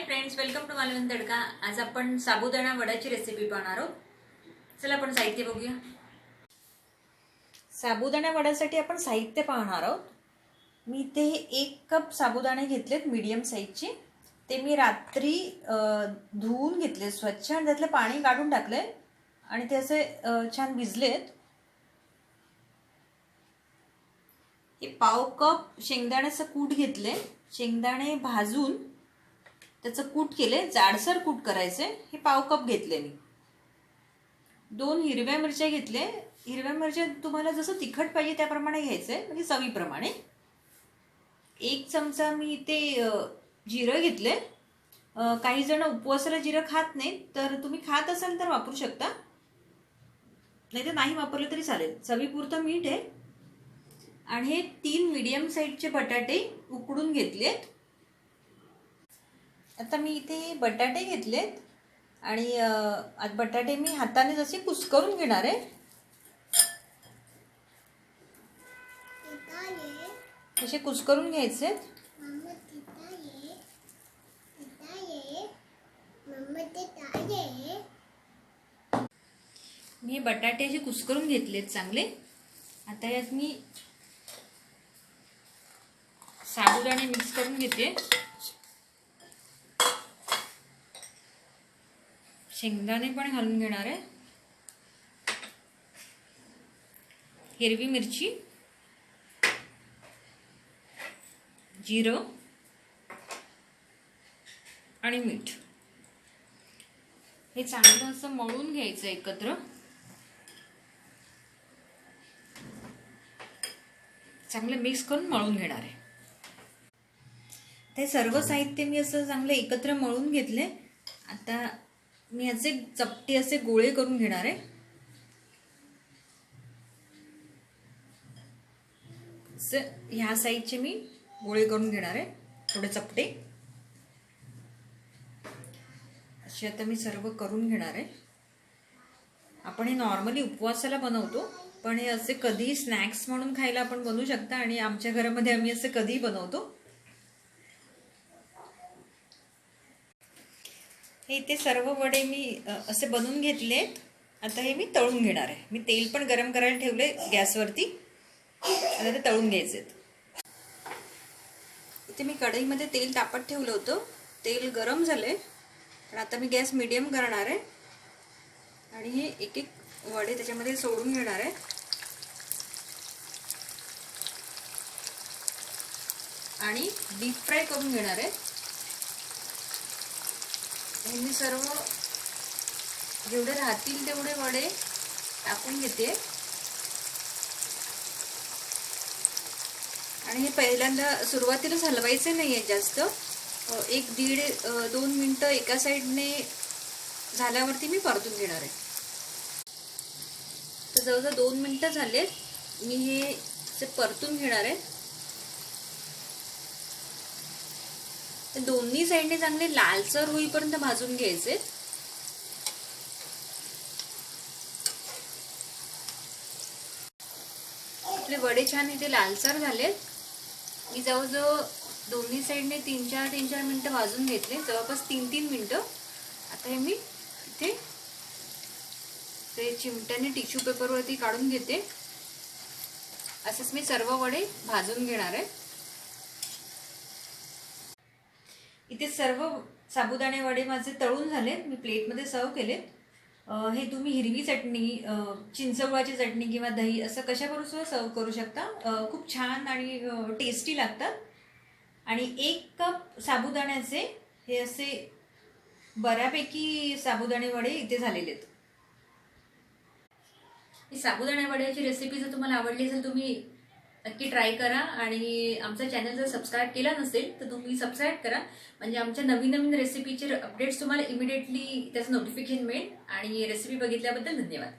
Friends, welcome to Malvan तडका। आज आपण साबुदाणा वड्याची recipe पाहणार आहोत। चला आपण साहित्य बघूया। साबुदाणा वड्यासाठी आपण साहित्य पाहणार आहोत। मी इथे 1 कप साबुदाणे घेतलेत मीडियम साईजचे। ते मी रात्री धुवून घेतले स्वच्छ आणि त्यातले पाणी काढून टाकले आणि ते असे छान भिजलेत। हे पाव कप शेंगदाण्याचं कूट घेतले। शेंगदाणे भाजून त्याचं कूट केले, जाडसर कूट करायचे। हे पाव कप घेतले मी। 2 हिरव्या मिरच्या घेतले। हिरव्या मिरच्या तुम्हाला जसं तिखट पाहिजे त्याप्रमाणे घ्यायचे, म्हणजे चवीप्रमाणे। 1 चमचा मी ते जिरं घेतले। काही जण उपवासाला जिरं खात नाही, तर तुम्ही खात असाल तर वापरू शकता, नाही तर नाही वापरलं तरी चालेल। चवीपुरतं मीठ आहे। आणि हे 3 मीडियम साईजचे बटाटे उकडून घेतलेत। आता मी इथे बटाटे घेतलेत आणि आज बटाटे मी हाताने जसे कुस्करून घेणार आहे। असे कुस्करून घ्यायचे। मी बटाटे असे कुस्करून घेतलेत चांगले। आता यात मी साबुदाणे मिक्स करून घेते। शेंगदाणे पण घालून घेणार आहे। हिरवी मिरची, जिरं आणि मीठ हे चांगलं असं मळून घ्यायचं एकत्र। चांगलं मिक्स करून मळून घेणार आहे। ते सर्व साहित्य मी असं चांगलं एकत्र मळून घेतले। आता मी याचे चपटे असे गोळे करून घेणार आहे। ह्या साईजचे मी गोळे करून घेणार आहे, थोडे चपटे असे। आता मी सर्व करून घेणार आहे। आपण हे नॉर्मली उपवासाला बनवतो, पण हे असे कधी स्नॅक्स म्हणून खायला आपण बनवू शकता। आणि आमच्या घरामध्ये आम्ही असे कधीही बनवतो। हे ते सर्व वडे मी असे बनवून घेतलेत। आता हे मी तळून घेणार आहे। मी तेल पण गरम करायला ठेवले गॅसवरती, आता ते तळून घ्यायचे। इथे मी कढईमध्ये तेल तापत ठेवलं होतं। तेल गरम झाले, पण आता मी गॅस मीडियम करणार आहे आणि हे एक एक वडे त्याच्यामध्ये सोडून घेणार आहे आणि डीप फ्राय करून घेणार आहे। हे मी सर्व जेवढे राहतील तेवढे वडे टाकून घेते आणि हे पहिल्यांदा सुरुवातीलाच हलवायचे नाहीये जास्त। 1-1.5-2 मिनिटं एका साईडने झाल्यावरती मी परतून घेणार आहे। तर जवळजवळ 2 मिनिटं झालेत, मी हे परतून घेणार आहे। ते दोन्ही साईडने चांगले लालसर होईपर्यंत भाजून घ्यायचे। आपले वडे छान इथे लालसर झालेत। मी जवळजवळ दोन्ही साईडने 3-4 मिनिटं भाजून घेतले, जवळपास 3-3 मिनिटं। आता हे मी इथे ते चिमट्याने टिश्यू पेपरवरती काढून घेते। असेच मी सर्व वडे भाजून घेणार आहे। इथे सर्व साबुदाणे वडे माझे तळून झाले, मी प्लेटमध्ये सर्व केले। हे तुम्ही हिरवी चटणी, चिंचगुळाची चटणी किंवा दही असं कशाबरोबर सुद्धा सर्व करू शकता। खूप छान आणि टेस्टी लागतात। आणि 1 कप साबुदाण्याचे हे असे बऱ्यापैकी साबुदाणे वडे इथे झालेले आहेत। ही साबुदाणा वड्याची रेसिपी जर तुम्हाला आवडली असेल तुम्ही नक्की ट्राय करा। आणि आमचा चॅनल जर सबस्क्राईब केला नसेल तर तुम्ही सबस्क्राईब करा, म्हणजे आमच्या नवीन नवीन रेसिपीचे अपडेट्स तुम्हाला इमिडिएटली त्याचं नोटिफिकेशन मिळेल। आणि रेसिपी बघितल्याबद्दल धन्यवाद।